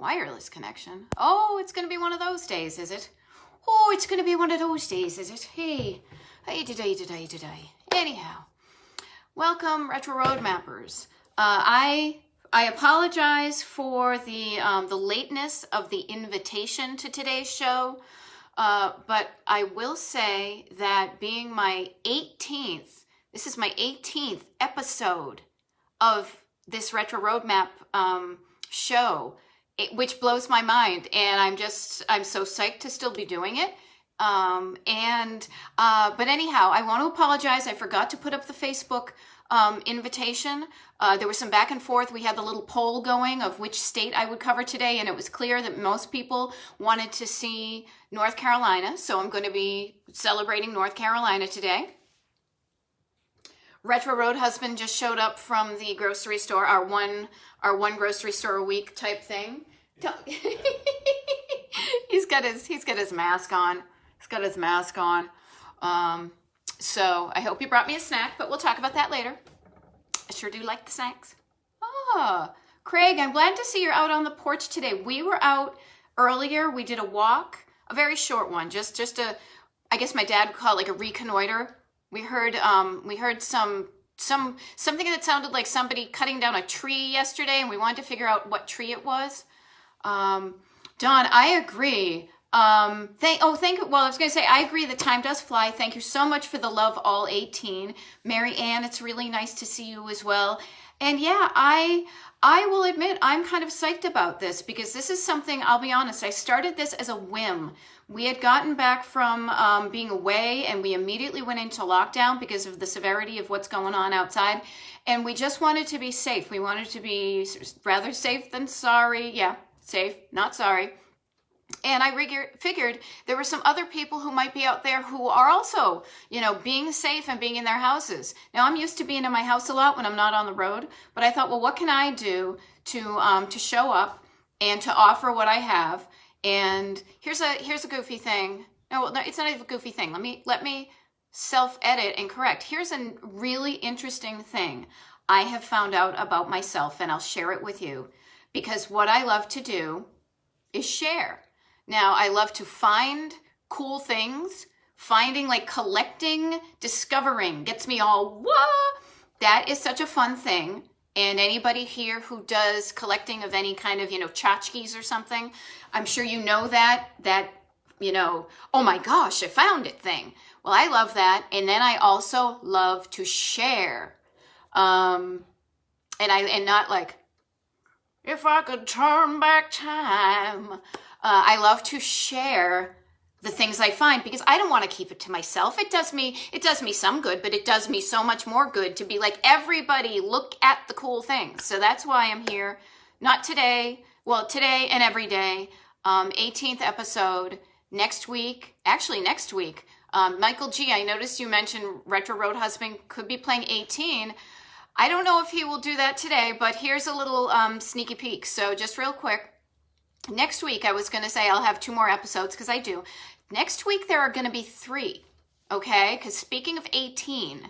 wireless connection. Oh, it's going to be one of those days, is it? Oh, it's going to be one of those days, is it? Hey today. Anyhow, welcome, Retro Road Mappers. I apologize for the lateness of the invitation to today's show, but I will say that being my 18th, this is my 18th episode of this Retro Roadmap show, which blows my mind, and I'm so psyched to still be doing it. But anyhow, I want to apologize. I forgot to put up the Facebook invitation. There was some back and forth. We had the little poll going of which state I would cover today, and it was clear that most people wanted to see North Carolina, so I'm going to be celebrating North Carolina today. Retro Road Husband just showed up from the grocery store, our one grocery store a week type thing. He's got his mask on. He's got his mask on. So I hope you brought me a snack, but we'll talk about that later. I sure do like the snacks. Craig, I'm glad to see you're out on the porch today. We were out earlier. We did a walk, a very short one, just a, I guess my dad would call it like a reconnoiter. We heard something that sounded like somebody cutting down a tree yesterday, and we wanted to figure out what tree it was. Don, I agree. Thank you. Well, I was going to say, I agree. The time does fly. Thank you so much for the love, all 18. Mary Ann, it's really nice to see you as well. And yeah, I will admit I'm kind of psyched about this because this is something, I'll be honest, I started this as a whim. We had gotten back from being away, and we immediately went into lockdown because of the severity of what's going on outside. And we just wanted to be safe. We wanted to be rather safe than sorry. Yeah, safe, not sorry. And I figured there were some other people who might be out there who are also, being safe and being in their houses. Now, I'm used to being in my house a lot when I'm not on the road, but I thought, well, what can I do to show up and to offer what I have? And here's a goofy thing. No, it's not even a goofy thing. Let me self-edit and correct. Here's a really interesting thing I have found out about myself, and I'll share it with you, because what I love to do is share. Now, I love to find cool things. Finding, like collecting, discovering gets me all, whoa! That is such a fun thing. And anybody here who does collecting of any kind of, tchotchkes or something, I'm sure you know that, oh my gosh, I found it thing. Well, I love that. And then I also love to share. And not like, if I could turn back time. I love to share the things I find because I don't want to keep it to myself. It does me some good, but it does me so much more good to be like, everybody look at the cool things. So that's why I'm here. Not today. Well, today and every day. 18th episode next week. Michael G, I noticed you mentioned Retro Road Husband could be playing 18. I don't know if he will do that today, but here's a little sneaky peek. So just real quick. Next week, I was going to say I'll have 2 more episodes because I do. Next week, there are going to be 3, okay? Because speaking of 18,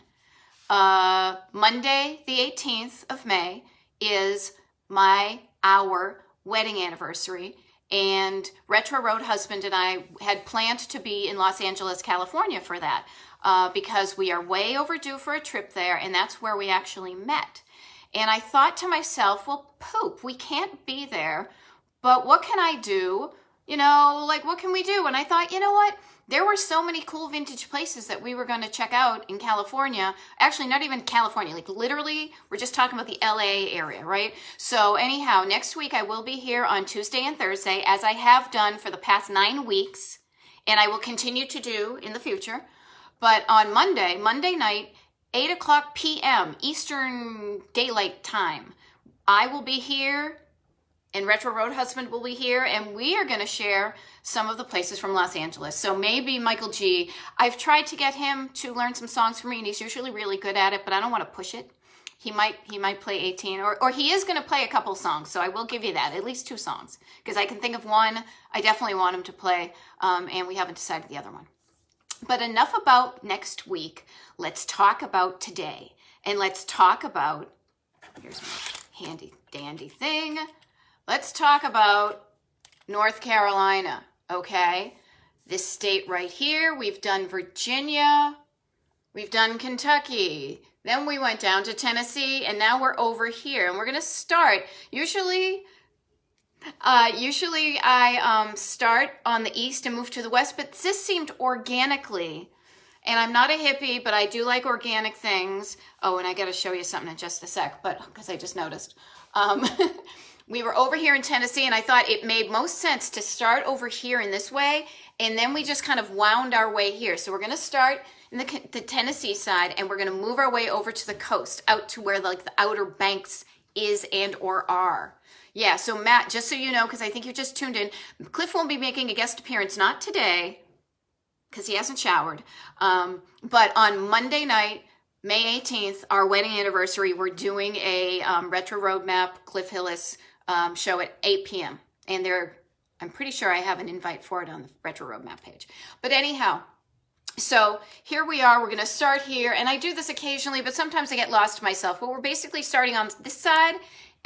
Monday, the 18th of May, is our wedding anniversary. And Retro Road Husband and I had planned to be in Los Angeles, California for that because we are way overdue for a trip there, and that's where we actually met. And I thought to myself, well, poop, we can't be there. But what can I do? What can we do? And I thought, you know what? There were so many cool vintage places that we were going to check out in California. Actually, not even California. Like literally, we're just talking about the LA area, right? So anyhow, next week I will be here on Tuesday and Thursday, as I have done for the past 9 weeks. And I will continue to do in the future. But on Monday night, 8 o'clock p.m. Eastern Daylight Time, I will be here. And Retro Road Husband will be here, and we are going to share some of the places from Los Angeles. So maybe Michael G, I've tried to get him to learn some songs for me, and he's usually really good at it, but I don't want to push it. He might play 18, or he is going to play a couple songs, so I will give you that, at least 2 songs, because I can think of one I definitely want him to play, and we haven't decided the other one. But enough about next week. Let's talk about today, and let's talk about, here's my handy dandy thing. let's talk about North Carolina, okay? This state right here, we've done Virginia, we've done Kentucky, then we went down to Tennessee, and now we're over here, and we're gonna start, usually I start on the east and move to the west, but this seemed organically, and I'm not a hippie, but I do like organic things. Oh, and I gotta show you something in just a sec, but because I just noticed. We were over here in Tennessee, and I thought it made most sense to start over here in this way, and then we just kind of wound our way here. So we're going to start in the Tennessee side, and we're going to move our way over to the coast, out to where like the Outer Banks is and or are. Yeah, so Matt, just so you know, because I think you just tuned in, Cliff won't be making a guest appearance, not today, because he hasn't showered, but on Monday night, May 18th, our wedding anniversary, we're doing a Retro Roadmap Cliff Hillis show at 8 p.m. And I'm pretty sure I have an invite for it on the Retro Roadmap page. But anyhow, so here we are. We're going to start here. And I do this occasionally, but sometimes I get lost myself. But we're basically starting on this side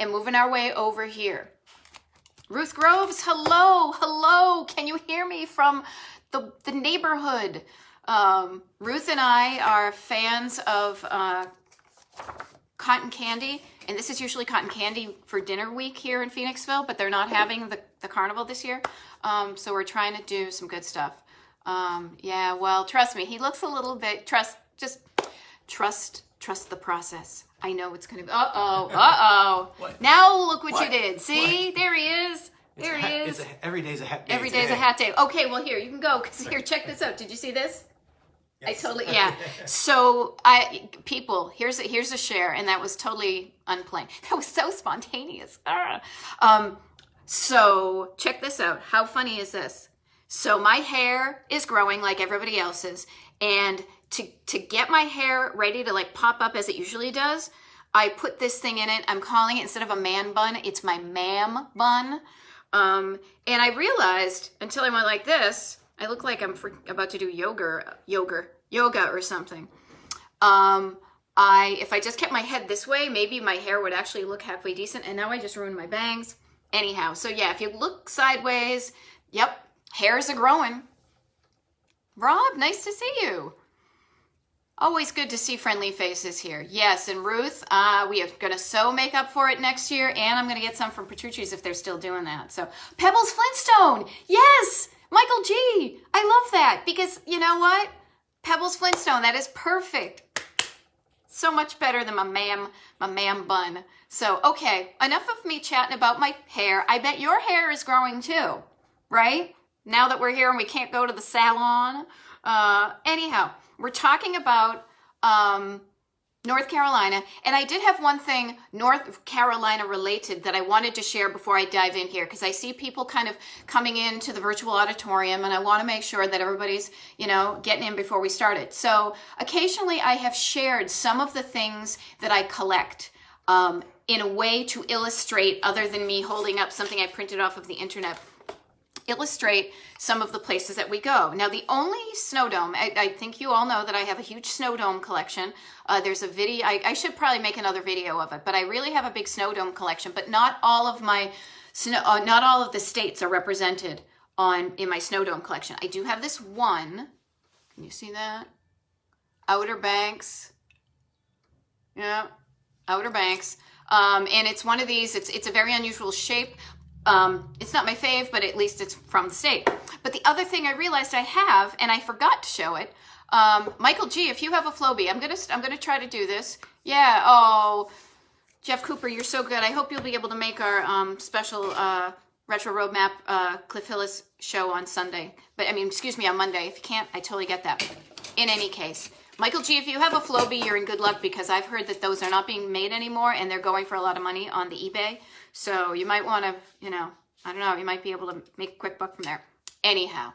and moving our way over here. Ruth Groves, hello, hello. Can you hear me from the neighborhood? Ruth and I are fans of cotton candy, and this is usually cotton candy for dinner week here in Phoenixville, but they're not having the carnival this year, so we're trying to do some good stuff. Yeah, well, trust me, he looks a little bit, trust the process. I know it's gonna be, What? Now look what you did. See, there he is. There he is. Every day's a hat day. Every day's a hat day. Okay, well, here, you can go, because here, check this out. Did you see this? Yes. I totally, yeah. So people, here's a share, and that was totally unplanned. That was so spontaneous. So check this out. How funny is this? So my hair is growing like everybody else's, and to get my hair ready to like pop up as it usually does, I put this thing in it. I'm calling it, instead of a man bun, it's my ma'am bun. And I realized until I went like this, I look like I'm about to do yoga or something. If I just kept my head this way, maybe my hair would actually look halfway decent. And now I just ruined my bangs. Anyhow, so yeah, if you look sideways, yep, hairs are growing. Rob, nice to see you. Always good to see friendly faces here. Yes, and Ruth, we are going to sew makeup for it next year, and I'm going to get some from Petrucci's if they're still doing that. So, Pebbles Flintstone, yes! Michael G, I love that, because you know what? Pebbles Flintstone, that is perfect. So much better than my ma'am bun. So, okay, enough of me chatting about my hair. I bet your hair is growing too, right? Now that we're here and we can't go to the salon. Anyhow, we're talking about North Carolina, and I did have one thing North Carolina related that I wanted to share before I dive in here, because I see people kind of coming into the virtual auditorium, and I want to make sure that everybody's, getting in before we start it. So occasionally I have shared some of the things that I collect in a way to illustrate, other than me holding up something I printed off of the internet, illustrate some of the places that we go. Now, the only snow dome, I think you all know that I have a huge snow dome collection. There's a video, I should probably make another video of it, but I really have a big snow dome collection, but not all of my not all of the states are represented in my snow dome collection. I do have this one. Can you see that? Outer Banks. Yeah, Outer Banks. And it's one of these, it's a very unusual shape. It's not my fave, but at least it's from the state. But the other thing I realized I have, and I forgot to show it, Michael G, if you have a Flowbee, I'm gonna try to do this. Yeah. Oh, Jeff Cooper, you're so good. I hope you'll be able to make our special Retro Roadmap Cliff Hillis show on Sunday. But on Monday. If you can't, I totally get that. In any case, Michael G, if you have a Flowbee, you're in good luck, because I've heard that those are not being made anymore, and they're going for a lot of money on the eBay. So you might want to, I don't know, you might be able to make a quick buck from there. Anyhow,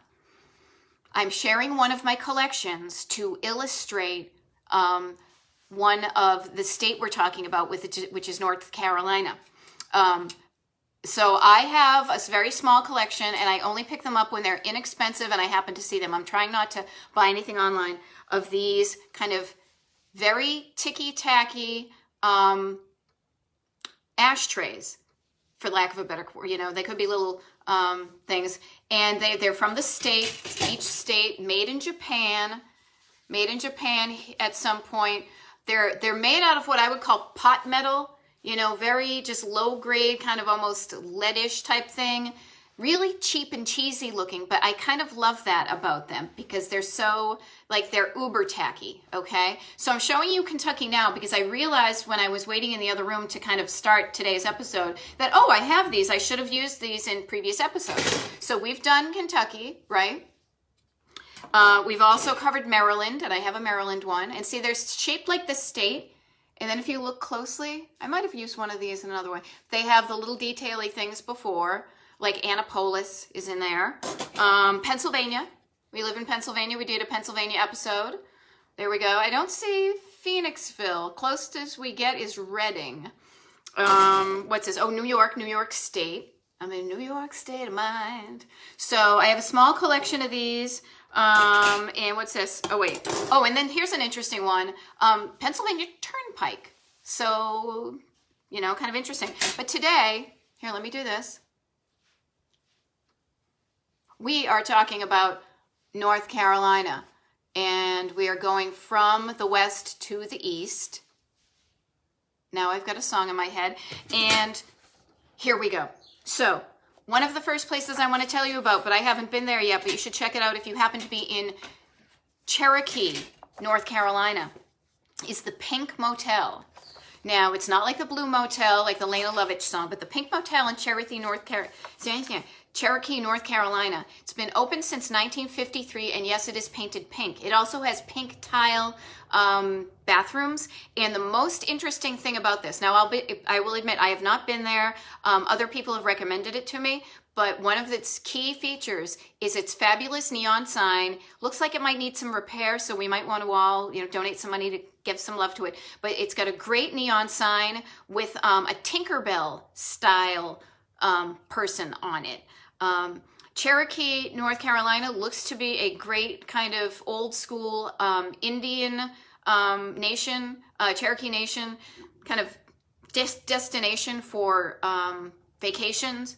I'm sharing one of my collections to illustrate one of the state we're talking about, which is North Carolina. So I have a very small collection, and I only pick them up when they're inexpensive and I happen to see them. I'm trying not to buy anything online, of these kind of very ticky-tacky ashtrays. for lack of a better, you know, they could be little things. And they're from the state, each state, made in Japan at some point. They're made out of what I would call pot metal, you know, very just low grade, kind of almost leadish type thing. Really cheap and cheesy looking, but I kind of love that about them because they're so, like, they're uber tacky, okay? So I'm showing you Kentucky now because I realized when I was waiting in the other room to kind of start today's episode that, oh, I have these. I should have used these in previous episodes. So we've done Kentucky, right? We've also covered Maryland, and I have a Maryland one. And see, they're shaped like the state. And then if you look closely, I might have used one of these in another one. They have the little detail-y things before. Like Annapolis is in there. Pennsylvania. We live in Pennsylvania. We did a Pennsylvania episode. There we go. I don't see Phoenixville. Closest we get is Reading. What's this? Oh, New York State. I'm in New York state of mind. So I have a small collection of these. And what's this? Oh, wait. Oh, and then here's an interesting one. Pennsylvania Turnpike. So, you know, kind of interesting. But today, here, let me do this. We are talking about North Carolina, and we are going from the west to the east. Now I've got a song in my head, and here we go. So, one of the first places I want to tell you about, but I haven't been there yet, but you should check it out if you happen to be in Cherokee, North Carolina, is the Pink Motel. Now, it's not like the Blue Motel, like the Lena Lovitch song, but the Pink Motel in Cherokee, North Carolina. It's been open since 1953, and yes, it is painted pink. It also has pink tile bathrooms, and the most interesting thing about this, now I will admit I have not been there. Other people have recommended it to me, but one of its key features is its fabulous neon sign. Looks like it might need some repair, so we might want to all, you know, donate some money to give some love to it. But it's got a great neon sign with a Tinkerbell style person on it. Cherokee, North Carolina looks to be a great kind of old school Indian nation, Cherokee nation, kind of destination for vacations.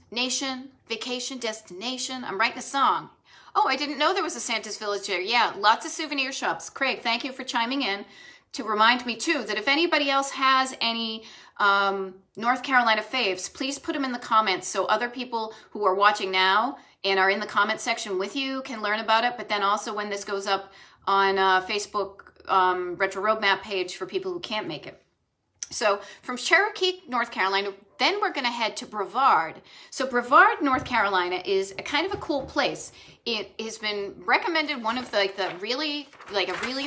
Vacation, destination. I'm writing a song. Oh, I didn't know there was a Santa's Village there. Yeah, lots of souvenir shops. Craig, thank you for chiming in to remind me too that if anybody else has any North Carolina faves, please put them in the comments so other people who are watching now and are in the comment section with you can learn about it. But then also when this goes up on Facebook Retro Roadmap page for people who can't make it. So from Cherokee, North Carolina, then we're going to head to Brevard. So Brevard, North Carolina is a kind of a cool place. It has been recommended one of a really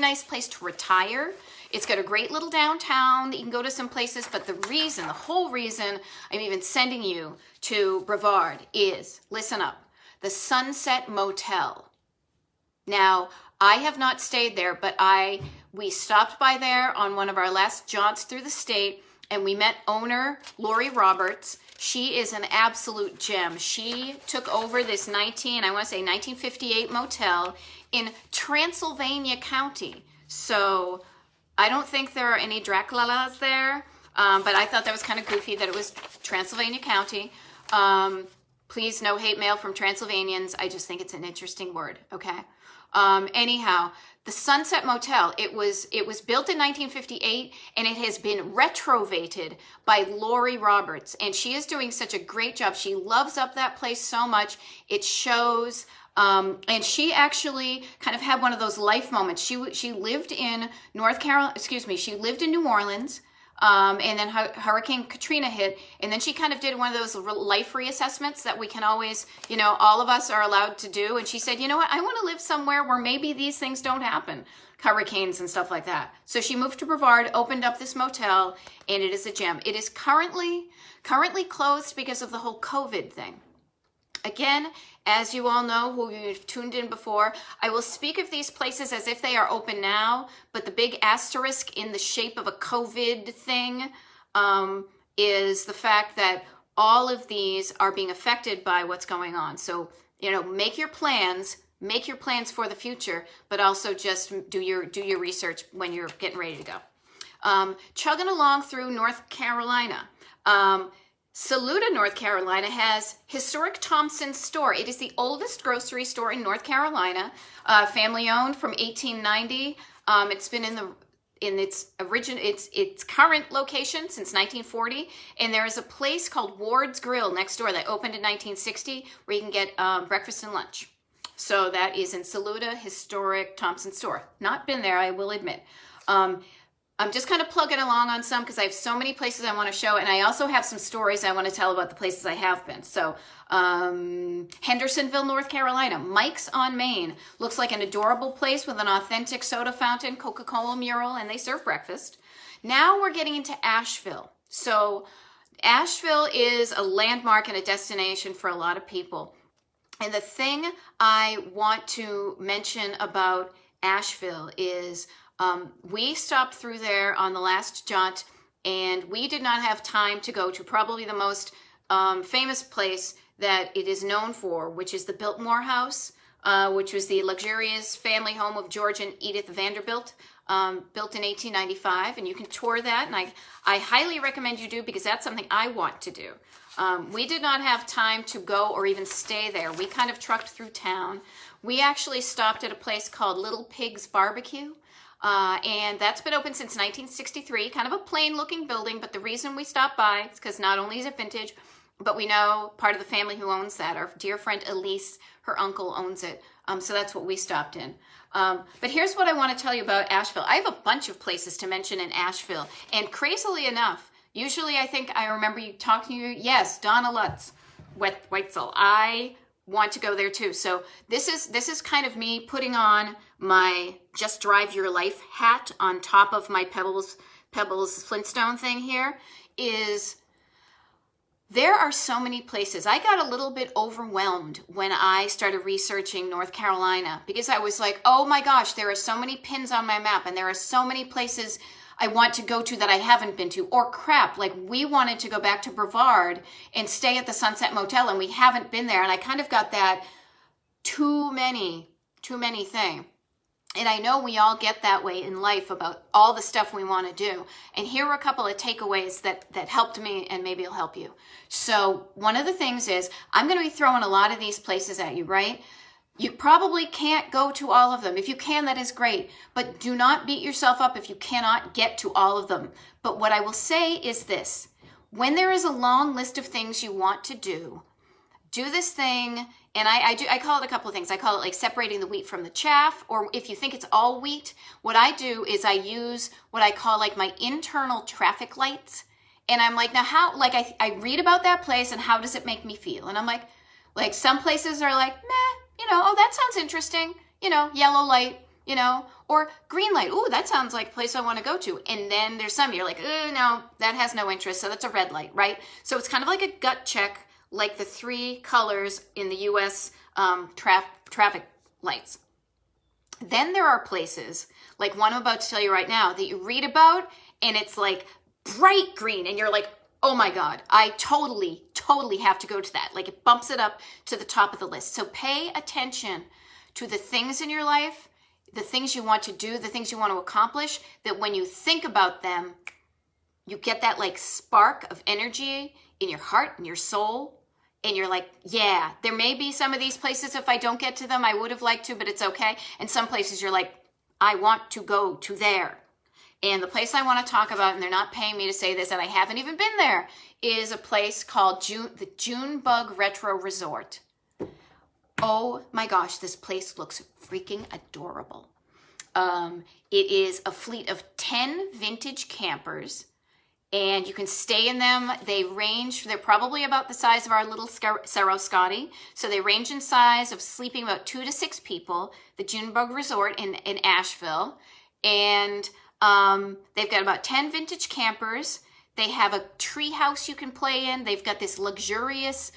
nice place to retire. It's got a great little downtown that you can go to some places, but the whole reason I'm even sending you to Brevard is, listen up, the Sunset Motel. Now, I have not stayed there, but we stopped by there on one of our last jaunts through the state, and we met owner Lori Roberts. She is an absolute gem. She took over this 1958 motel in Transylvania County. So I don't think there are any Draculas there, but I thought that was kind of goofy that it was Transylvania County. Please, no hate mail from Transylvanians. I just think it's an interesting word, okay? Anyhow, the Sunset Motel, it was built in 1958, and it has been retrovated by Lori Roberts, and she is doing such a great job. She loves up that place so much. It shows, and she actually kind of had one of those life moments. She lived in she lived in New Orleans, and then Hurricane Katrina hit, and then she kind of did one of those life reassessments that we can always, all of us are allowed to do. And she said, you know what, I want to live somewhere where maybe these things don't happen, hurricanes and stuff like that. So she moved to Brevard, opened up this motel, and it is a gem. It is currently closed because of the whole COVID thing. Again, as you all know who you've tuned in before, I will speak of these places as if they are open now, but the big asterisk in the shape of a COVID thing is the fact that all of these are being affected by what's going on. So, make your plans for the future, but also just do your research when you're getting ready to go. Chugging along through North Carolina. Saluda, North Carolina has historic Thompson's store. It is the oldest grocery store in North Carolina, family owned from 1890. It's been in its current location since 1940, and there is a place called Ward's Grill next door that opened in 1960 where you can get breakfast and lunch. So that is in Saluda, historic Thompson store. Not been there, I will admit. I'm just kind of plugging along on some because I have so many places I want to show, and I also have some stories I want to tell about the places I have been. So Hendersonville, North Carolina, Mike's on Main. Looks like an adorable place with an authentic soda fountain, Coca-Cola mural, and they serve breakfast. Now we're getting into Asheville. So Asheville is a landmark and a destination for a lot of people. And the thing I want to mention about Asheville is we stopped through there on the last jaunt, and we did not have time to go to probably the most famous place that it is known for, which is the Biltmore House, which was the luxurious family home of George and Edith Vanderbilt, built in 1895. And you can tour that, and I highly recommend you do, because that's something I want to do. We did not have time to go or even stay there. We kind of trucked through town. We actually stopped at a place called Little Pig's Barbecue. And that's been open since 1963, kind of a plain looking building, but the reason we stopped by is because not only is it vintage, but we know part of the family who owns that. Our dear friend Elise, her uncle owns it. So that's what we stopped in. But here's what I want to tell you about Asheville. I have a bunch of places to mention in Asheville, and crazily enough, usually I think I remember you talking to you. Yes, Donna Lutz, Weitzel. I want to go there too. So this is kind of me putting on my Just Drive Your Life hat on top of my Pebbles Flintstone thing here. Is there are so many places. I got a little bit overwhelmed when I started researching North Carolina, because I was like, oh my gosh, there are so many pins on my map, and there are so many places I want to go to that I haven't been to. Or crap, like we wanted to go back to Brevard and stay at the Sunset Motel, and we haven't been there. And I kind of got that too many thing. And I know we all get that way in life about all the stuff we want to do. And here are a couple of takeaways that helped me, and maybe it'll help you. So one of the things is, I'm going to be throwing a lot of these places at you, right? You probably can't go to all of them. If you can, that is great. But do not beat yourself up if you cannot get to all of them. But what I will say is this. When there is a long list of things you want to do this thing, and I call it a couple of things. I call it like separating the wheat from the chaff, or if you think it's all wheat, what I do is I use what I call like my internal traffic lights. And I'm like, now how, like I read about that place and how does it make me feel? And I'm like some places are like, meh, oh, that sounds interesting, yellow light, or green light. Ooh, that sounds like a place I want to go to. And then there's some you're like, no, that has no interest. So that's a red light, right? So it's kind of like a gut check, like the 3 colors in the U.S. Traffic lights. Then there are places, like one I'm about to tell you right now, that you read about, and it's like bright green, and you're like, oh my God, I totally have to go to that. Like it bumps it up to the top of the list. So pay attention to the things in your life, the things you want to do, the things you want to accomplish, that when you think about them, you get that like spark of energy in your heart and your soul. And you're like, yeah, there may be some of these places, if I don't get to them, I would have liked to, but it's okay. And some places you're like, I want to go to there. And the place I want to talk about, and they're not paying me to say this, and I haven't even been there, is a place called the Junebug Retro Resort. Oh my gosh, this place looks freaking adorable. It is a fleet of 10 vintage campers, and you can stay in them. They're probably about the size of our little Sarascati. So they range in size of sleeping about 2 to 6 people, the Junebug Resort in Asheville. And they've got about 10 vintage campers. They have a tree house you can play in. They've got this luxurious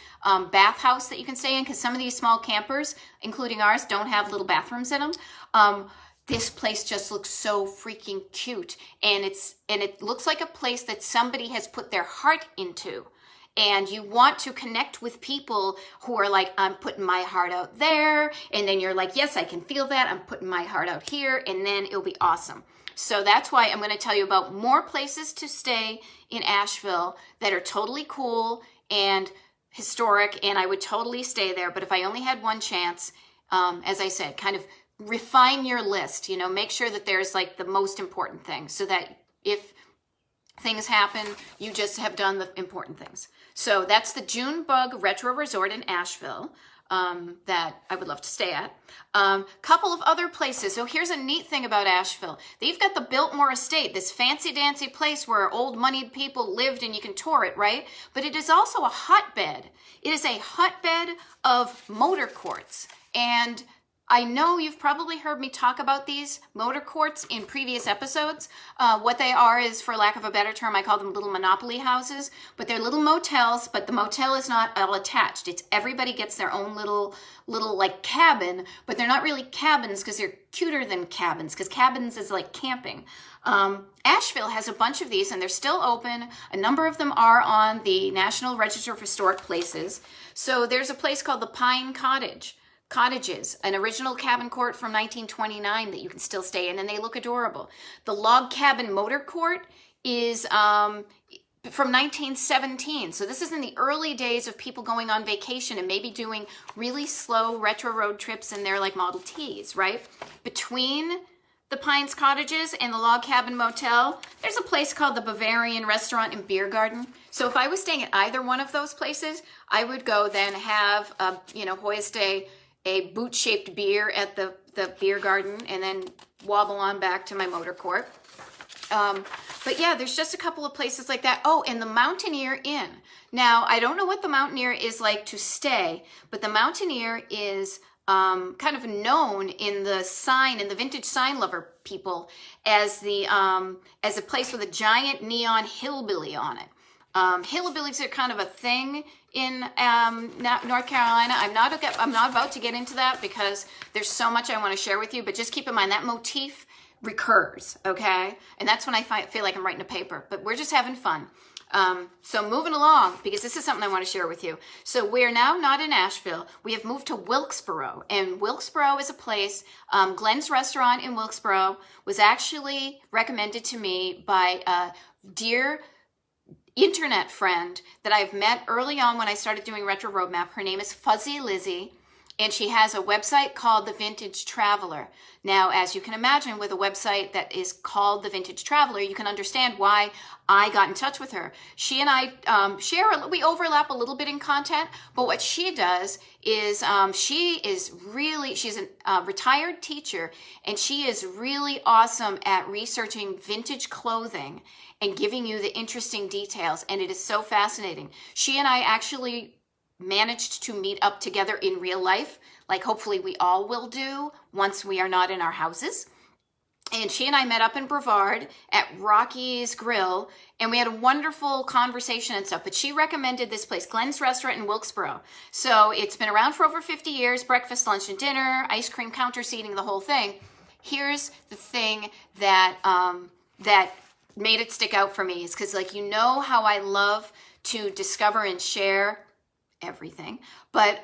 bathhouse that you can stay in, because some of these small campers, including ours, don't have little bathrooms in them. This place just looks so freaking cute, and it looks like a place that somebody has put their heart into. And you want to connect with people who are like, I'm putting my heart out there, and then you're like, yes, I can feel that. I'm putting my heart out here, and then it'll be awesome. So that's why I'm going to tell you about more places to stay in Asheville that are totally cool and historic, and I would totally stay there. But if I only had one chance, as I said, kind of refine your list, you know, make sure that there's like the most important things so that if things happen, you just have done the important things. So that's the Junebug Retro Resort in Asheville that I would love to stay at. Couple of other places. So here's a neat thing about Asheville. They've got the Biltmore Estate, this fancy dancy place where old moneyed people lived and you can tour it, right? But it is also a hotbed. It is a hotbed of motor courts. And I know you've probably heard me talk about these motor courts in previous episodes. What they are is, for lack of a better term, I call them little monopoly houses, but they're little motels, but the motel is not all attached. It's everybody gets their own little like cabin, but they're not really cabins because they're cuter than cabins, because cabins is like camping. Asheville has a bunch of these and they're still open. A number of them are on the National Register of Historic Places. So there's a place called the Pine Cottages, an original cabin court from 1929 that you can still stay in, and they look adorable. The Log Cabin Motor Court is from 1917. So this is in the early days of people going on vacation and maybe doing really slow retro road trips in their like Model Ts, right? Between the Pines Cottages and the Log Cabin Motel, there's a place called the Bavarian Restaurant and Beer Garden. So if I was staying at either one of those places, I would go then have, hoist a boot-shaped beer at the beer garden and then wobble on back to my motor court. But yeah, there's just a couple of places like that. Oh, and the Mountaineer Inn. Now, I don't know what the Mountaineer is like to stay, but the Mountaineer is kind of known in the vintage sign lover people as a place with a giant neon hillbilly on it. Hillbillies are kind of a thing in North Carolina. I'm not about to get into that because there's so much I want to share with you, but just keep in mind that motif recurs, okay? And that's when I feel like I'm writing a paper, but we're just having fun. So moving along, because this is something I want to share with you. So we're now not in Asheville. We have moved to Wilkesboro, and Wilkesboro is a place, Glenn's Restaurant in Wilkesboro was actually recommended to me by a dear internet friend that I've met early on when I started doing Retro Roadmap. Her name is Fuzzy Lizzie, and she has a website called The Vintage Traveler. Now, as you can imagine, with a website that is called The Vintage Traveler, you can understand why I got in touch with her. She and I we overlap a little bit in content, but what she does is she's a retired teacher, and she is really awesome at researching vintage clothing and giving you the interesting details, and it is so fascinating. She and I actually managed to meet up together in real life, like hopefully we all will do once we are not in our houses. And she and I met up in Brevard at Rocky's Grill, and we had a wonderful conversation and stuff. But she recommended this place, Glenn's Restaurant in Wilkesboro. So it's been around for over 50 years, breakfast, lunch, and dinner, ice cream counter seating, the whole thing. Here's the thing that made it stick out for me is because, like, you know how I love to discover and share everything, but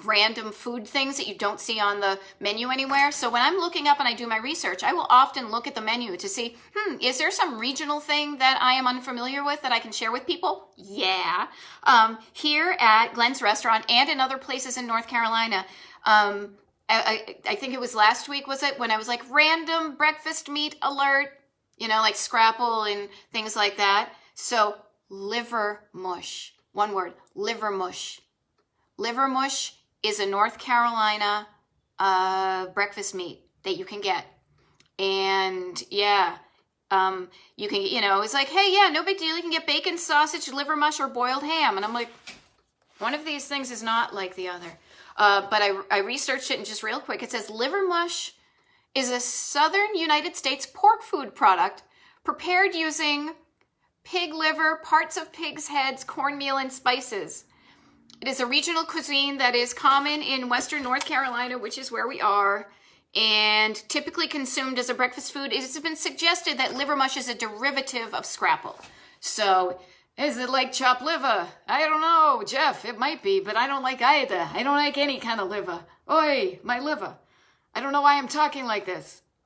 random food things that you don't see on the menu anywhere. So when I'm looking up and I do my research, I will often look at the menu to see, is there some regional thing that I am unfamiliar with that I can share with people? Yeah. Here at Glenn's Restaurant and in other places in North Carolina, I think it was last week, was it, when I was like, random breakfast meat alert, like scrapple and things like that. So liver mush. One word, liver mush. Liver mush is a North Carolina breakfast meat that you can get. And yeah, you can, it's like, hey, yeah, no big deal. You can get bacon, sausage, liver mush, or boiled ham. And I'm like, one of these things is not like the other. But I researched it, and just real quick, it says liver mush is a southern United States pork food product prepared using pig liver, parts of pig's heads, cornmeal, and spices. It is a regional cuisine that is common in western North Carolina, which is where we are, and typically consumed as a breakfast food. It has been suggested that liver mush is a derivative of scrapple. So, is it like chopped liver? I don't know, Jeff. It might be, but I don't like either. I don't like any kind of liver. Oi, my liver. I don't know why I'm talking like this.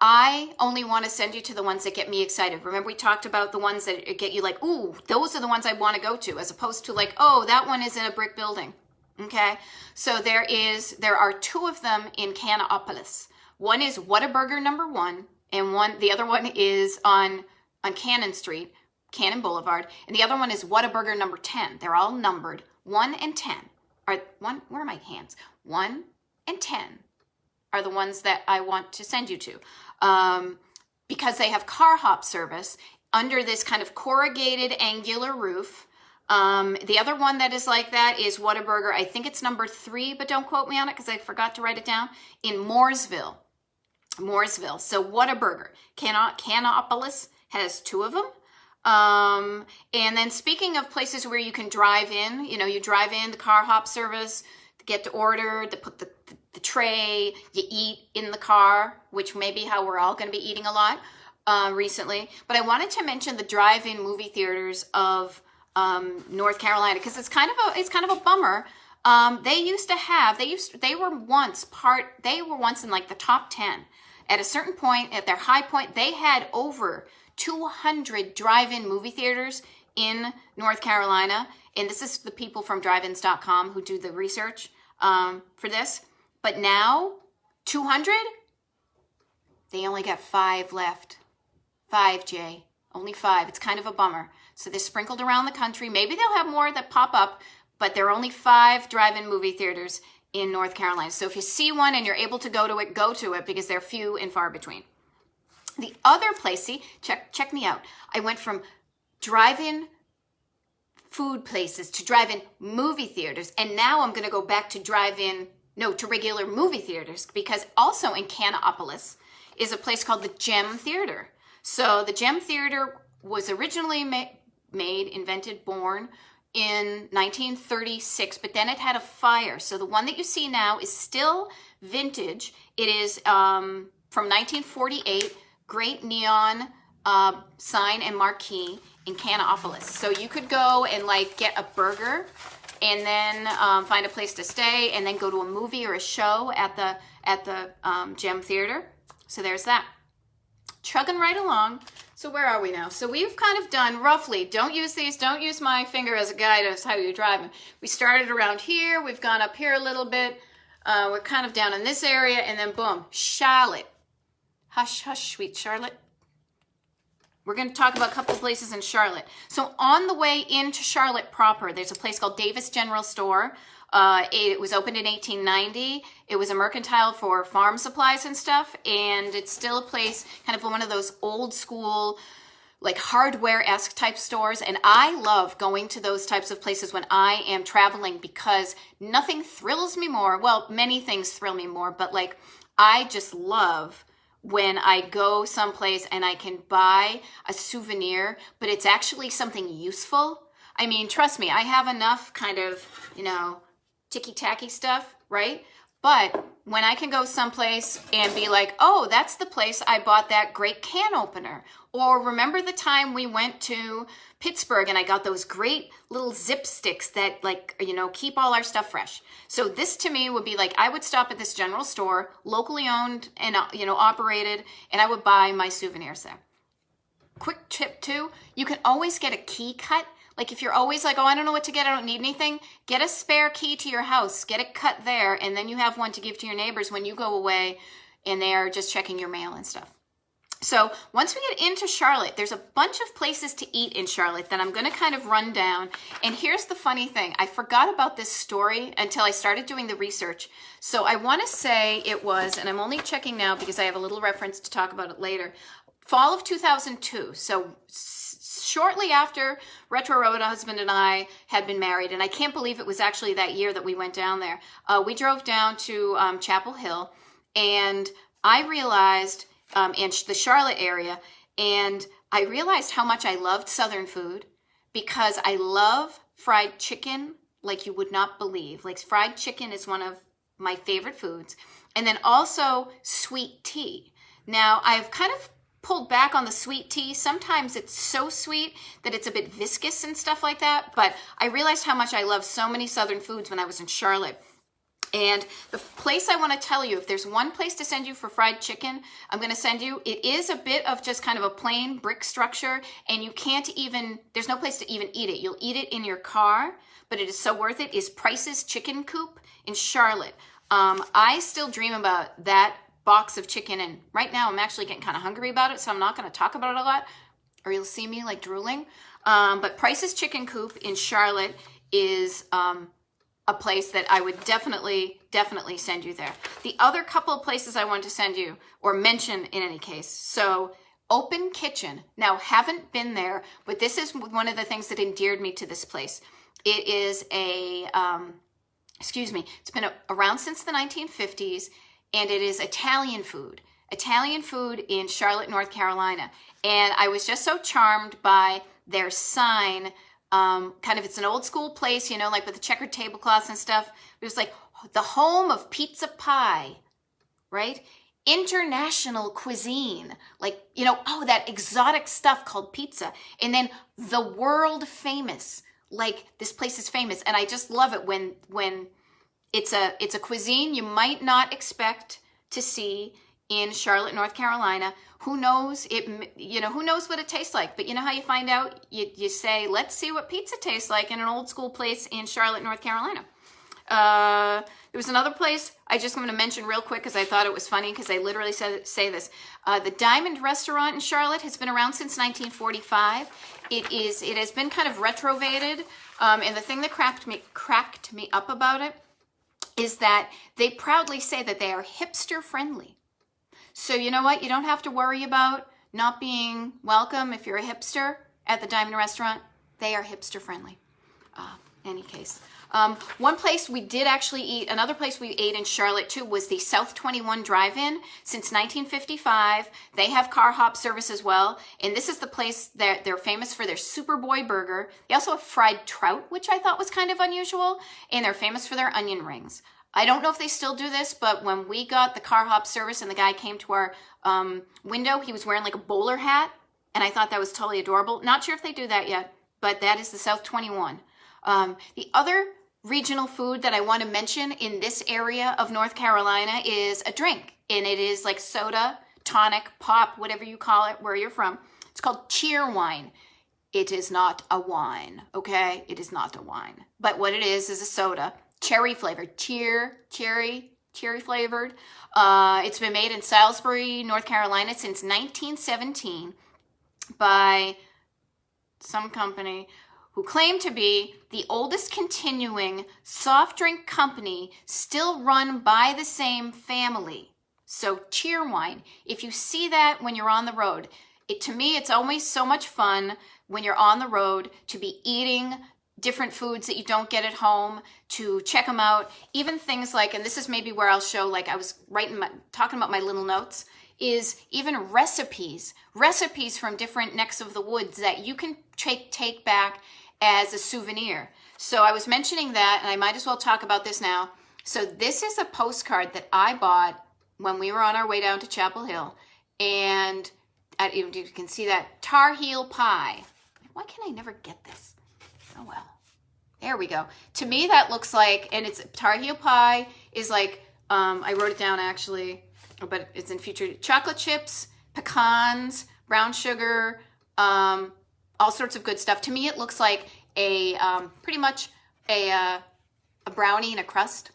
I only want to send you to the ones that get me excited. Remember we talked about the ones that get you like, ooh, those are the ones I want to go to, as opposed to like, oh, that one is in a brick building. Okay, so there are 2 of them in Cannopolis. One is Whataburger #1, and the other one is on Cannon Street, Cannon Boulevard, and the other one is Whataburger #10. They're all numbered. 1 and 10 are one. Where are my hands? 1 and 10 are the ones that I want to send you to, because they have car hop service under this kind of corrugated angular roof. The other one that is like that is Whataburger. I think it's #3, but don't quote me on it because I forgot to write it down, in Mooresville. So Whataburger. Cannopolis has 2 of them. And then speaking of places where you can drive in, you drive in the car hop service, get to order, they put the tray, you eat in the car, which may be how we're all going to be eating a lot recently. But I wanted to mention the drive-in movie theaters of North Carolina, because it's kind of a bummer. They were once in like the top 10. At a certain point, at their high point, they had over 200 drive-in movie theaters in North Carolina. And this is the people from DriveIns.com who do the research for this. But now, 200? They only got 5 left. 5, Jay. Only 5. It's kind of a bummer. So they're sprinkled around the country. Maybe they'll have more that pop up, but there are only 5 drive-in movie theaters in North Carolina. So if you see one and you're able to go to it because they're few and far between. The other place, see, check me out. I went from drive-in food places to drive-in movie theaters, and now I'm going to go back to regular movie theaters, because also in Cannopolis is a place called the Gem Theater. So the Gem Theater was originally born in 1936, but then it had a fire. So the one that you see now is still vintage. It is from 1948, great neon sign and marquee in Cannopolis. So you could go and like get a burger and then find a place to stay and then go to a movie or a show at the Gem Theater. So there's that. Chugging right along. So where are we now? So we've kind of done roughly, don't use my finger as a guide as how you're driving. We started around here, we've gone up here a little bit, we're kind of down in this area, and then boom, Charlotte. Hush, hush, sweet Charlotte. We're going to talk about a couple of places in Charlotte. So on the way into Charlotte proper, there's a place called Davis General Store. It was opened in 1890. It was a mercantile for farm supplies and stuff, and it's still a place, kind of one of those old school, like hardware-esque type stores. And I love going to those types of places when I am traveling, because nothing thrills me more. Well, many things thrill me more, but like I just love when I go someplace and I can buy a souvenir, but it's actually something useful. I mean, trust me, I have enough kind of, ticky-tacky stuff, right? But when I can go someplace and be like, oh, that's the place I bought that great can opener. Or remember the time we went to Pittsburgh and I got those great little zip sticks that keep all our stuff fresh. So this to me would be like, I would stop at this general store, locally owned and, operated, and I would buy my souvenirs there. Quick tip too, you can always get a key cut. Like if you're always like, oh, I don't know what to get, I don't need anything, get a spare key to your house, get it cut there, and then you have one to give to your neighbors when you go away and they're just checking your mail and stuff. So once we get into Charlotte, there's a bunch of places to eat in Charlotte that I'm going to kind of run down. And here's the funny thing. I forgot about this story until I started doing the research. So I want to say it was, and I'm only checking now because I have a little reference to talk about it later, fall of 2002. So shortly after Retro Road husband and I had been married, and I can't believe it was actually that year that we went down there. We drove down to Chapel Hill, and I realized, in the Charlotte area, and I realized how much I loved Southern food, because I love fried chicken like you would not believe. Like fried chicken is one of my favorite foods. And then also sweet tea. Now, I've kind of pulled back on the sweet tea. Sometimes it's so sweet that it's a bit viscous and stuff like that. But I realized how much I love so many Southern foods when I was in Charlotte. And the place I want to tell you, if there's one place to send you for fried chicken, I'm going to send you, it is a bit of just kind of a plain brick structure, and you can't even, there's no place to even eat it. You'll eat it in your car, but it is so worth it, is Price's Chicken Coop in Charlotte. I still dream about that box of chicken, and right now I'm actually getting kind of hungry about it, so I'm not going to talk about it a lot, or you'll see me like drooling. But Price's Chicken Coop in Charlotte is a place that I would definitely send you there. The other couple of places I want to send you, or mention in any case, so Open Kitchen. Now, haven't been there, but this is one of the things that endeared me to this place. It is a, it's been around since the 1950s, and it is Italian food in Charlotte, North Carolina. And I was just so charmed by their sign. It's an old school place, you know, like with the checkered tablecloths and stuff. It was like the home of pizza pie, right? International cuisine, like, you know, oh, that exotic stuff called pizza. And then the world famous, like this place is famous. And I just love it when it's a cuisine you might not expect to see in Charlotte, North Carolina. Who knows? Who knows what it tastes like? But you know how you find out? You say, let's see what pizza tastes like in an old school place in Charlotte, North Carolina. There was another place I just want to mention real quick because I thought it was funny because I literally say this. The Diamond Restaurant in Charlotte has been around since 1945. It has been kind of retrovated, and the thing that cracked me up about it is that they proudly say that they are hipster friendly. So you know what? You don't have to worry about not being welcome if you're a hipster at the Diamond Restaurant. They are hipster friendly. Any case. One place we did actually eat, another place we ate in Charlotte too, was the South 21 Drive-In. Since 1955, they have car hop service as well. And this is the place that they're famous for their Superboy burger. They also have fried trout, which I thought was kind of unusual. And they're famous for their onion rings. I don't know if they still do this, but when we got the car hop service and the guy came to our window, he was wearing like a bowler hat. And I thought that was totally adorable. Not sure if they do that yet, but that is the South 21. The other regional food that I want to mention in this area of North Carolina is a drink. And it is like soda, tonic, pop, whatever you call it, where you're from. It's called cheer wine. It is not a wine, okay? It is not a wine. But what it is a soda. Cherry flavored, cherry flavored. It's been made in Salisbury, North Carolina since 1917 by some company who claim to be the oldest continuing soft drink company still run by the same family. So cheer wine. If you see that when you're on the road, to me, it's always so much fun when you're on the road to be eating different foods that you don't get at home, to check them out. Even things like, and this is maybe where I'll show, like I was talking about my little notes, is even recipes from different necks of the woods that you can take back as a souvenir. So I was mentioning that, and I might as well talk about this now. So this is a postcard that I bought when we were on our way down to Chapel Hill, and you can see that Tar Heel pie. Why can I never get this? Oh well, there we go. To me that looks like, and it's Tar Heel pie is like, I wrote it down actually, but it's in future, chocolate chips, pecans, brown sugar, all sorts of good stuff. To me it looks like a pretty much a brownie and a crust.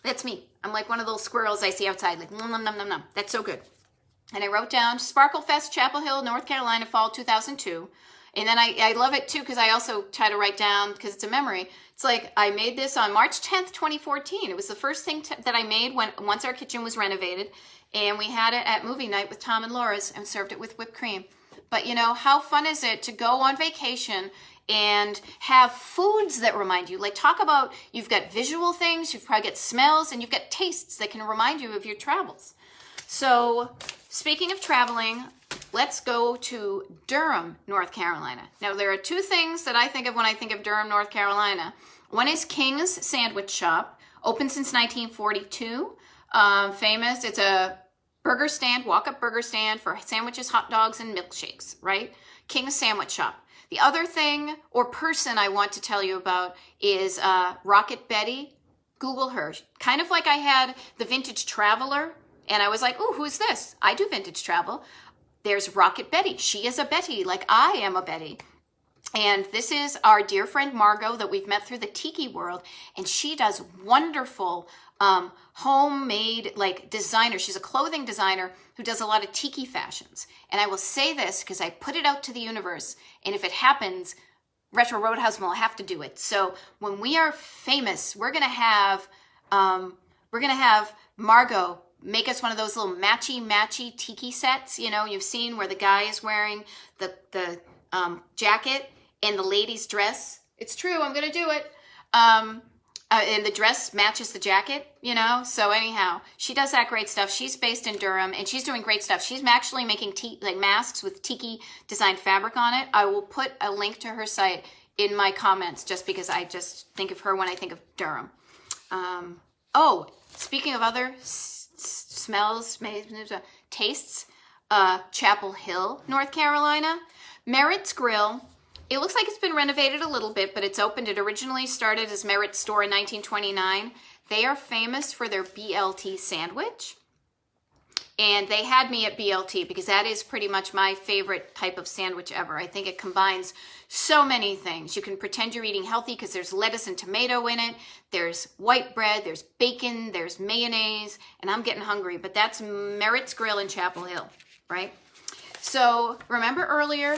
That's me. I'm like one of those squirrels I see outside, like nom nom nom nom nom. That's so good. And I wrote down Sparkle Fest, Chapel Hill, North Carolina, fall 2002. And then I love it too because I also try to write down, because it's a memory. It's like I made this on March 10th, 2014. It was the first thing that I made once our kitchen was renovated. And we had it at movie night with Tom and Laura's and served it with whipped cream. But you know, how fun is it to go on vacation and have foods that remind you? Like, talk about, you've got visual things, you've probably got smells, and you've got tastes that can remind you of your travels. So speaking of traveling, let's go to Durham, North Carolina. Now, there are two things that I think of when I think of Durham, North Carolina. One is King's Sandwich Shop, open since 1942. Famous, it's a burger stand, walk-up burger stand for sandwiches, hot dogs, and milkshakes, right? King's Sandwich Shop. The other thing or person I want to tell you about is Rocket Betty. Google her. Kind of like I had the Vintage Traveler, and I was like, ooh, who's this? I do vintage travel. There's Rocket Betty. She is a Betty, like I am a Betty. And this is our dear friend Margot that we've met through the Tiki world, and she does wonderful homemade like designer. She's a clothing designer who does a lot of Tiki fashions. And I will say this because I put it out to the universe, and if it happens, Retro Roadhouse will have to do it. So when we are famous, we're gonna have Margot make us one of those little matchy Tiki sets. You know, you've seen where the guy is wearing the jacket and the lady's dress. It's true, I'm gonna do it. And the dress matches the jacket, you know? So anyhow, she does that great stuff. She's based in Durham, and she's doing great stuff. She's actually making like masks with Tiki designed fabric on it. I will put a link to her site in my comments just because I just think of her when I think of Durham. Oh, speaking of other smells, tastes, Chapel Hill, North Carolina. Merritt's Grill. It looks like it's been renovated a little bit, but it's opened. It originally started as Merritt's store in 1929. They are famous for their BLT sandwich. And they had me at BLT because that is pretty much my favorite type of sandwich ever. I think it combines so many things. You can pretend you're eating healthy because there's lettuce and tomato in it. There's white bread, there's bacon, there's mayonnaise, and I'm getting hungry. But that's Merritt's Grill in Chapel Hill, right? So remember earlier,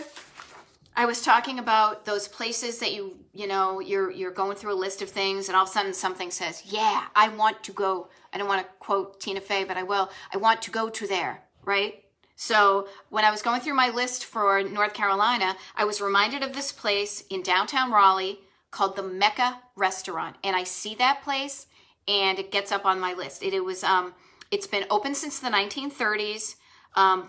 I was talking about those places that you're going through a list of things, and all of a sudden something says, yeah, I want to go. I don't want to quote Tina Fey, but I will. I want to go to there, right? So when I was going through my list for North Carolina, I was reminded of this place in downtown Raleigh called the Mecca Restaurant. And I see that place, and it gets up on my list. It's been open since the 1930s.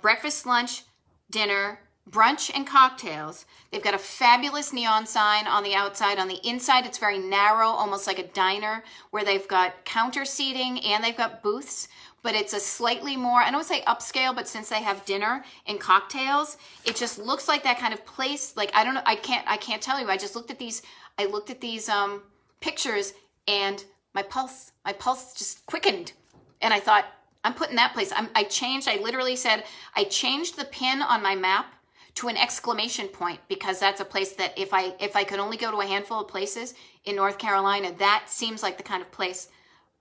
Breakfast, lunch, dinner, brunch, and cocktails. They've got a fabulous neon sign on the outside. On the inside, it's very narrow, almost like a diner, where they've got counter seating and they've got booths, but it's a slightly more, I don't say upscale, but since they have dinner and cocktails, it just looks like that kind of place. Like, I don't know, I can't tell you. I just looked at these pictures, and my pulse just quickened. And I thought, I'm putting that place. I literally said, I changed the pin on my map to an exclamation point, because that's a place that if I could only go to a handful of places in North Carolina, that seems like the kind of place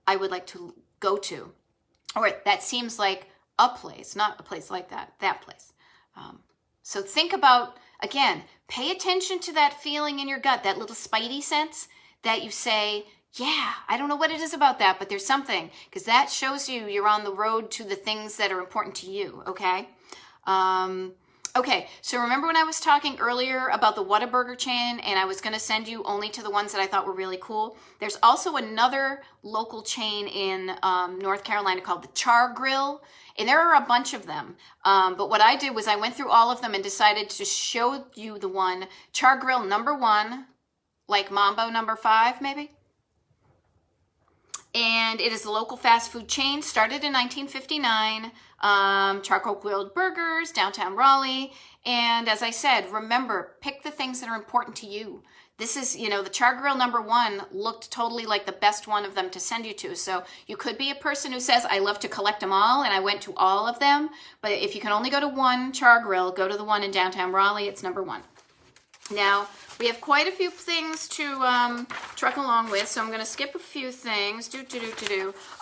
I would like to go to. Or that seems like a place, not a place like that place. So think about, again, pay attention to that feeling in your gut, that little spidey sense that you say, yeah, I don't know what it is about that, but there's something, because that shows you're on the road to the things that are important to you, okay? Okay, so remember when I was talking earlier about the Whataburger chain, and I was going to send you only to the ones that I thought were really cool? There's also another local chain in North Carolina called the Char Grill, and there are a bunch of them. But what I did was I went through all of them and decided to show you the one, Char Grill number 1, like Mambo number 5 maybe. And it is a local fast food chain, started in 1959, charcoal grilled burgers, downtown Raleigh. And as I said, remember, pick the things that are important to you. This is, the Char Grill number 1 looked totally like the best one of them to send you to. So you could be a person who says, I love to collect them all, and I went to all of them. But if you can only go to one Char Grill, go to the one in downtown Raleigh. It's number 1. Now, we have quite a few things to truck along with, so I'm going to skip a few things.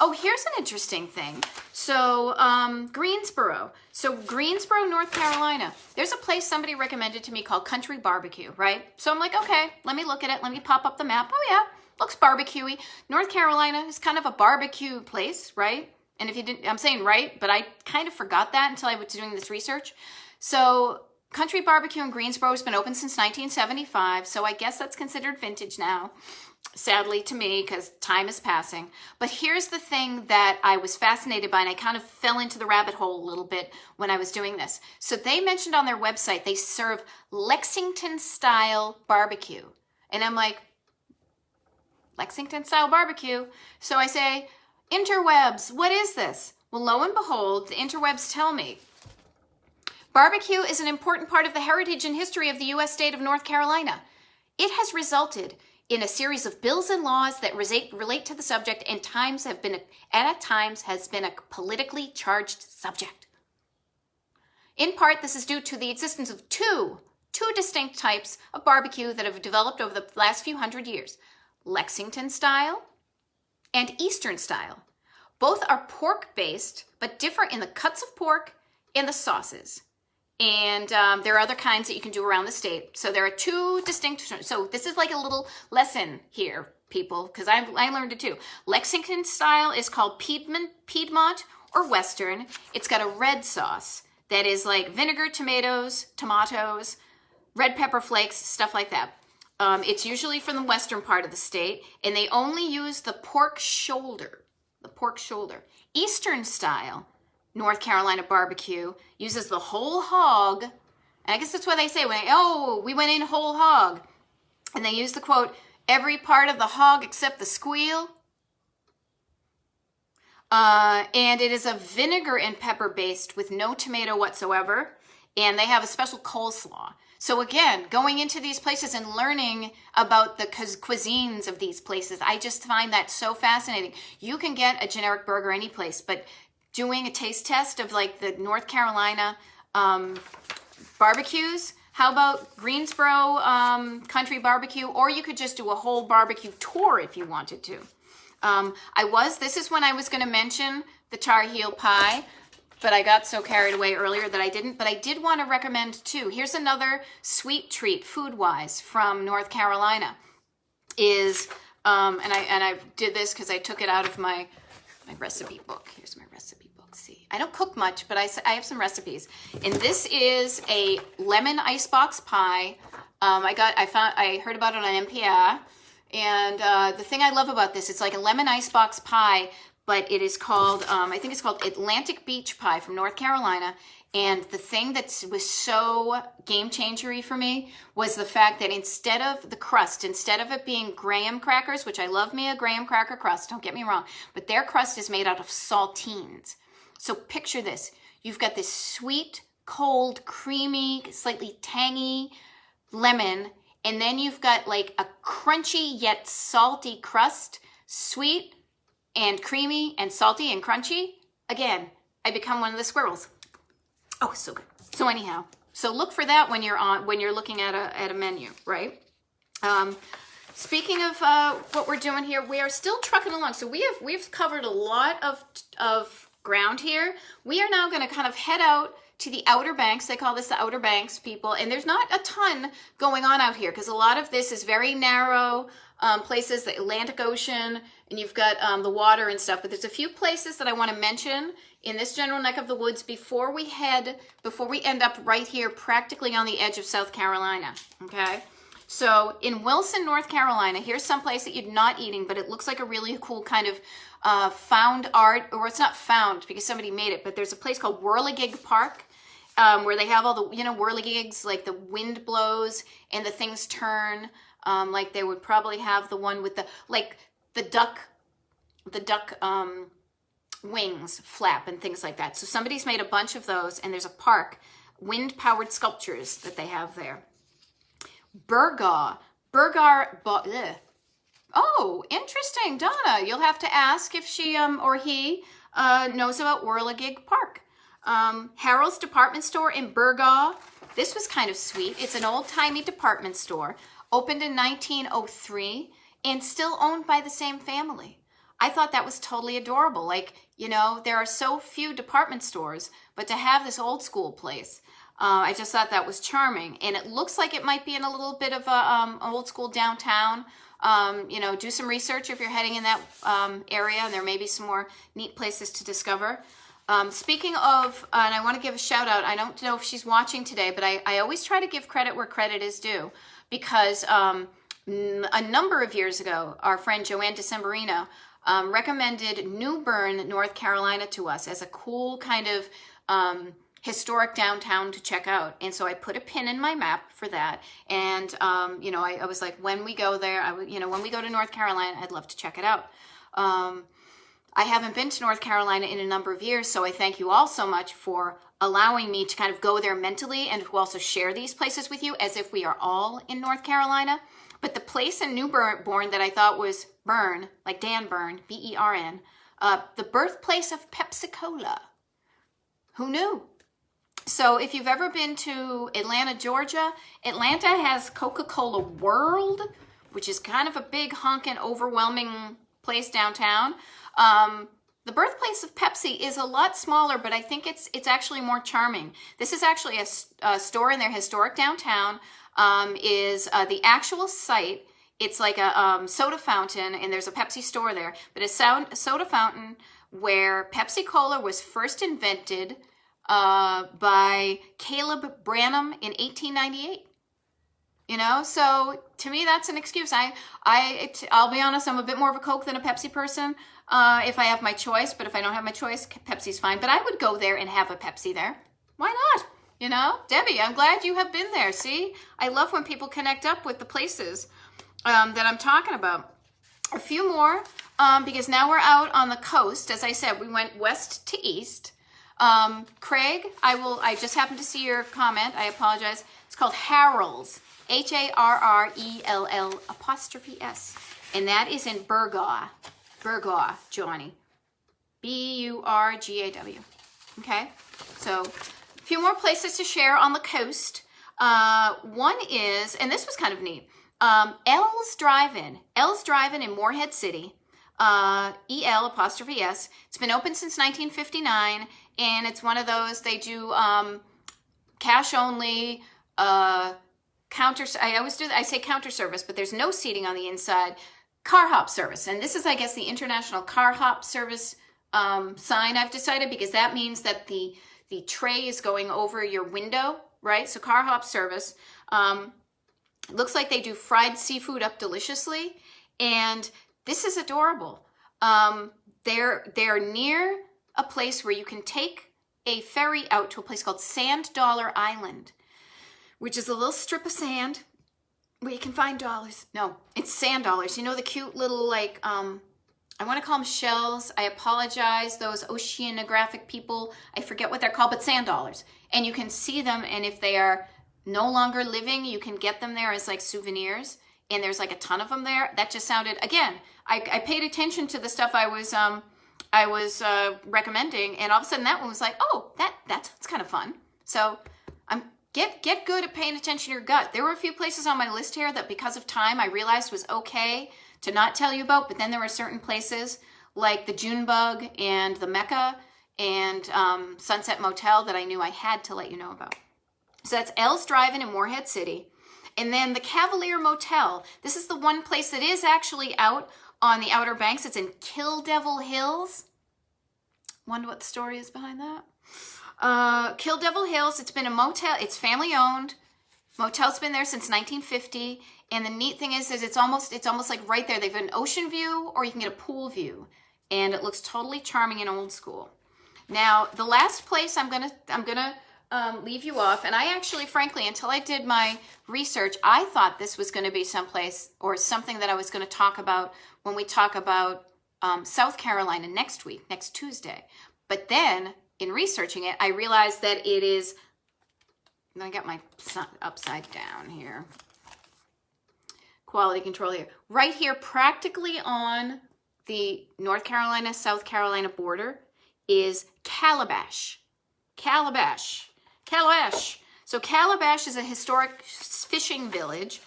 Oh, here's an interesting thing. So, Greensboro. So, Greensboro, North Carolina. There's a place somebody recommended to me called Country Barbecue, right? So I'm like, okay, let me look at it. Let me pop up the map. Oh, yeah, looks barbecue-y. North Carolina is kind of a barbecue place, right? And if you didn't, I'm saying right, but I kind of forgot that until I was doing this research. So, Country Barbecue in Greensboro has been open since 1975, so I guess that's considered vintage now, sadly to me, because time is passing. But here's the thing that I was fascinated by, and I kind of fell into the rabbit hole a little bit when I was doing this. So they mentioned on their website they serve Lexington-style barbecue. And I'm like, Lexington-style barbecue? So I say, interwebs, what is this? Well, lo and behold, the interwebs tell me, barbecue is an important part of the heritage and history of the U.S. state of North Carolina. It has resulted in a series of bills and laws that relate to the subject and at times has been a politically charged subject. In part, this is due to the existence of two distinct types of barbecue that have developed over the last few hundred years: Lexington style and Eastern style. Both are pork-based, but differ in the cuts of pork and the sauces. And there are other kinds that you can do around the state. So there are two distinct, so this is like a little lesson here, people, because I learned it too. Lexington style is called Piedmont or Western. It's got a red sauce that is like vinegar, tomatoes, red pepper flakes, stuff like that. It's usually from the western part of the state, and they only use the pork shoulder. Eastern style North Carolina barbecue uses the whole hog. And I guess that's what they say when we went in whole hog. And they use the quote, every part of the hog except the squeal. And it is a vinegar and pepper based with no tomato whatsoever. And they have a special coleslaw. So again, going into these places and learning about the cuisines of these places, I just find that so fascinating. You can get a generic burger any place, but doing a taste test of like the North Carolina barbecues, how about Greensboro country barbecue? Or you could just do a whole barbecue tour if you wanted to. This is when I was going to mention the Tar Heel pie, but I got so carried away earlier that I didn't. But I did want to recommend too. Here's another sweet treat, food-wise, from North Carolina. And I did this because I took it out of my recipe book. Here's my recipe book. See, I don't cook much, but I have some recipes. And this is a lemon icebox pie. I heard about it on NPR. And the thing I love about this, it's like a lemon icebox pie, but it is called, I think it's called Atlantic Beach Pie from North Carolina. And the thing that was so game-changery for me was the fact that instead of the crust, instead of it being graham crackers, which I love me a graham cracker crust, don't get me wrong, but their crust is made out of saltines. So picture this. You've got this sweet, cold, creamy, slightly tangy lemon, and then you've got like a crunchy yet salty crust, sweet and creamy and salty and crunchy. Again, I become one of the squirrels. Oh, so good. So anyhow, so look for that when you're looking at a menu, right? Speaking of what we're doing here, we are still trucking along. So we've covered a lot of ground here. We are now going to kind of head out to the Outer Banks. They call this the Outer Banks, people. And there's not a ton going on out here because a lot of this is very narrow places, the Atlantic Ocean, and you've got the water and stuff. But there's a few places that I want to mention in this general neck of the woods before we end up right here practically on the edge of South Carolina, okay? So in Wilson, North Carolina, here's some place that you're not eating, but it looks like a really cool kind of found art, or it's not found because somebody made it, but there's a place called Whirligig Park where they have all the, whirligigs, like the wind blows and the things turn, like they would probably have the one with the duck wings flap and things like that. So somebody's made a bunch of those, and there's a park, wind-powered sculptures that they have there. Oh, interesting, Donna. You'll have to ask if she or he knows about Whirligig Park. Harold's Department Store in Burgaw. This was kind of sweet. It's an old-timey department store, opened in 1903 and still owned by the same family. I thought that was totally adorable. Like, there are so few department stores, but to have this old school place, I just thought that was charming. And it looks like it might be in a little bit of a old school downtown. Do some research if you're heading in that area, and there may be some more neat places to discover. Speaking of, and I want to give a shout out, I don't know if she's watching today, but I always try to give credit where credit is due, because a number of years ago, our friend Joanne DeCemberino recommended New Bern, North Carolina to us as a cool kind of historic downtown to check out. And so I put a pin in my map for that. And, I was like, when we go there, when we go to North Carolina, I'd love to check it out. I haven't been to North Carolina in a number of years, so I thank you all so much for allowing me to kind of go there mentally and to also share these places with you as if we are all in North Carolina. But the place in New Bern that I thought was Bern, like Dan Bern, B-E-R-N, the birthplace of Pepsi Cola. Who knew? So if you've ever been to Atlanta, Georgia, Atlanta has Coca-Cola World, which is kind of a big, honking, overwhelming place downtown. The birthplace of Pepsi is a lot smaller, but I think it's actually more charming. This is actually a store in their historic downtown. Is the actual site. It's like a soda fountain, and there's a Pepsi store there, but a soda fountain where Pepsi Cola was first invented by Caleb Branham in 1898. You know, so to me, that's an excuse. I'll be honest, I'm a bit more of a Coke than a Pepsi person if I have my choice, but if I don't have my choice, Pepsi's fine. But I would go there and have a Pepsi there. Why not? You know, Debbie, I'm glad you have been there. See, I love when people connect up with the places that I'm talking about. A few more, because now we're out on the coast. As I said, we went west to east. Craig, I just happened to see your comment. I apologize. It's called Harrell's, Harrell''S, and that is in Burgaw, Johnny, Burgaw. Okay, so a few more places to share on the coast. One is, and this was kind of neat, L's Drive-In in Morehead City, E-L''S. It's been open since 1959, and it's one of those, they do cash only, I say counter service, but there's no seating on the inside, car hop service. And this is, I guess, the international car hop service sign I've decided, because that means that the tray is going over your window, right? So car hop service. Looks like they do fried seafood up deliciously, and this is adorable. They're near a place where you can take a ferry out to a place called Sand Dollar Island, which is a little strip of sand where you can find dollars. No, it's sand dollars. You know the cute little, like, I want to call them shells. I apologize, those oceanographic people. I forget what they're called, but sand dollars. And you can see them, and if they are no longer living, you can get them there as like souvenirs. And there's like a ton of them there. That just sounded, again, I paid attention to the stuff I was recommending, and all of a sudden that one was like, oh, that sounds kind of fun. So get good at paying attention to your gut. There were a few places on my list here that because of time I realized was okay to not tell you about, but then there were certain places like the Junebug and the Mecca and Sunset Motel that I knew I had to let you know about. So that's L's Drive-In in Morehead City. And then the Cavalier Motel. This is the one place that is actually out on the Outer Banks. It's in Kill Devil Hills. Wonder what the story is behind that. Kill Devil Hills, it's been a motel. It's family owned. Motel's been there since 1950. And the neat thing is it's almost like right there. They've got an ocean view, or you can get a pool view. And it looks totally charming and old school. Now, the last place I'm gonna leave you off, and I actually, frankly, until I did my research, I thought this was going to be someplace or something that I was going to talk about when we talk about South Carolina next week, next Tuesday. But then, in researching it, I realized that it is, I got my sun upside down here, quality control here, right here, practically on the North Carolina, South Carolina border, is Calabash. Calabash. So Calabash is a historic fishing village.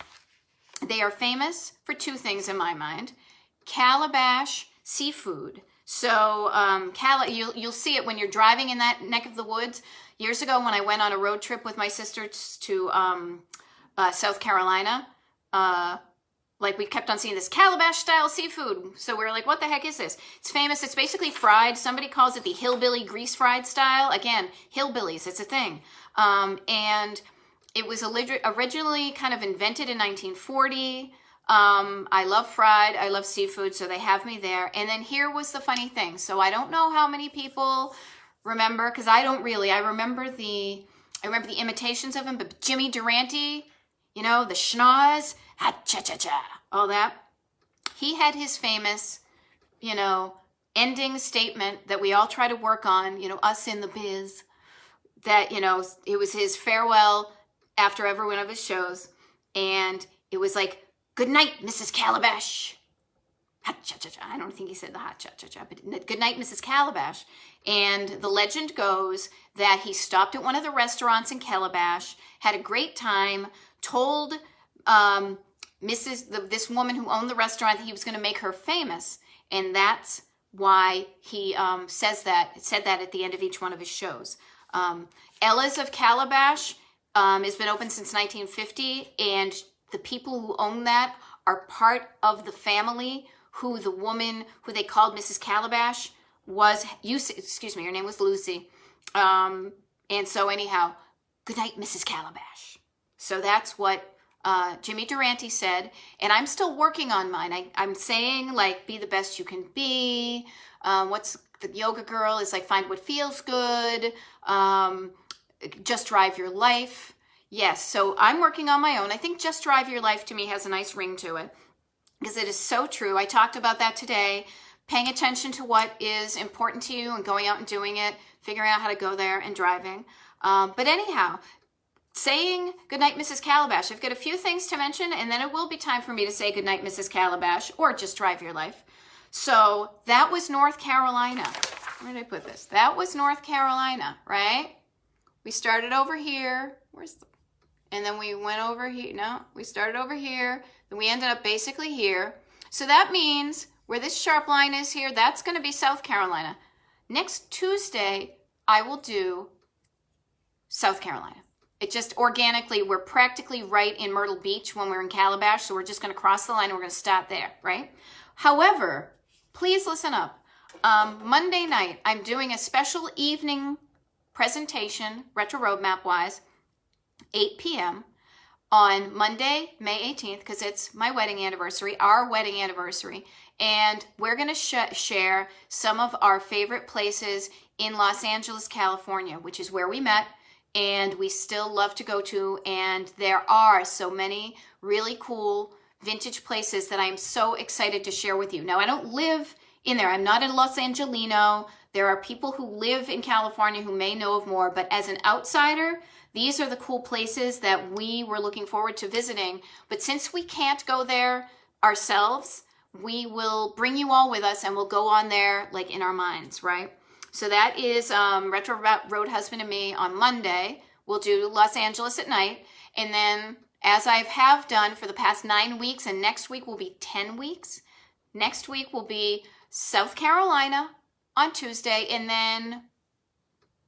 They are famous for two things in my mind. Calabash seafood. So you'll see it when you're driving in that neck of the woods. Years ago when I went on a road trip with my sister to South Carolina, like we kept on seeing this Calabash style seafood. So we were like, what the heck is this? It's famous. It's basically fried. Somebody calls it the hillbilly grease fried style. Again, hillbillies, it's a thing. And it was originally kind of invented in 1940. I love fried. I love seafood. So they have me there. And then here was the funny thing. So I don't know how many people remember, because I don't really. I remember the imitations of him, but Jimmy Durante, you know, the schnoz, ha-cha-cha-cha, all that. He had his famous, you know, ending statement that we all try to work on, us in the biz, that, it was his farewell after every one of his shows. And it was like, good night, Mrs. Calabash. I don't think he said the hot cha-cha-cha, but good night, Mrs. Calabash. And the legend goes that he stopped at one of the restaurants in Calabash, had a great time, told this woman who owned the restaurant that he was going to make her famous. And that's why he said that at the end of each one of his shows. Ella's of Calabash has been open since 1950, and the people who own that are part of the family who the woman who they called Mrs. Calabash was, her name was Lucy. And so anyhow, good night, Mrs. Calabash. So that's what Jimmy Durante said, and I'm still working on mine. I'm saying, like, be the best you can be. What's the yoga girl is like, find what feels good. Just drive your life. Yes, so I'm working on my own. I think just drive your life to me has a nice ring to it, because it is so true. I talked about that today, paying attention to what is important to you and going out and doing it, figuring out how to go there and driving. But anyhow, saying goodnight, Mrs. Calabash. I've got a few things to mention, and then it will be time for me to say goodnight, Mrs. Calabash, or just drive your life. So that was North Carolina. Where did I put this? That was North Carolina, right? We started over here. And then we went over here. No, we started over here. Then we ended up basically here. So that means where this sharp line is here, that's going to be South Carolina. Next Tuesday, I will do South Carolina. It just organically, we're practically right in Myrtle Beach when we're in Calabash, so we're just going to cross the line and we're going to stop there, right? However, please listen up. Monday night, I'm doing a special evening presentation, retro roadmap-wise, 8 p.m. on Monday, May 18th, because it's my wedding anniversary, our wedding anniversary, and we're going to share some of our favorite places in Los Angeles, California, which is where we met, and we still love to go to, and there are so many really cool vintage places that I'm so excited to share with you. Now, I don't live in there. I'm not a Los Angelino. There are people who live in California who may know of more, but as an outsider, these are the cool places that we were looking forward to visiting. But since we can't go there ourselves, we will bring you all with us, and we'll go on there like in our minds, right? So that is Retro Road Husband and Me on Monday. We'll do Los Angeles at night. And then, as I have done for the past 9 weeks, and next week will be 10 weeks, next week will be South Carolina on Tuesday. And then,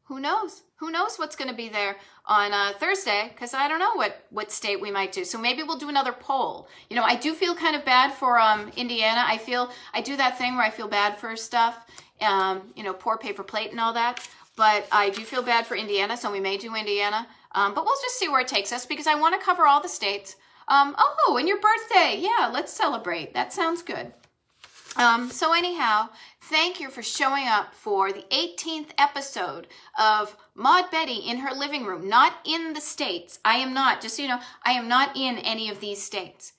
who knows? Who knows what's going to be there on Thursday, because I don't know what state we might do. So maybe we'll do another poll. I do feel kind of bad for Indiana. I do that thing where I feel bad for stuff. Poor paper plate and all that. But I do feel bad for Indiana, so we may do Indiana. But we'll just see where it takes us, because I want to cover all the states. Oh, and your birthday. Yeah, let's celebrate. That sounds good. So anyhow, thank you for showing up for the 18th episode of Maud Betty in her living room. Not in the States. I am not, just so you know, I am not in any of these states.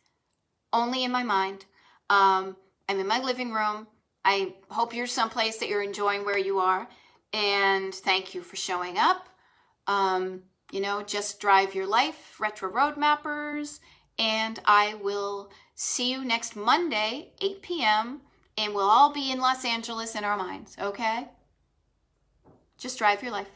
Only in my mind. I'm in my living room. I hope you're someplace that you're enjoying where you are. And thank you for showing up. Just drive your life, Retro Road Mappers. And I will see you next Monday, 8 p.m. And we'll all be in Los Angeles in our minds, okay? Just drive your life.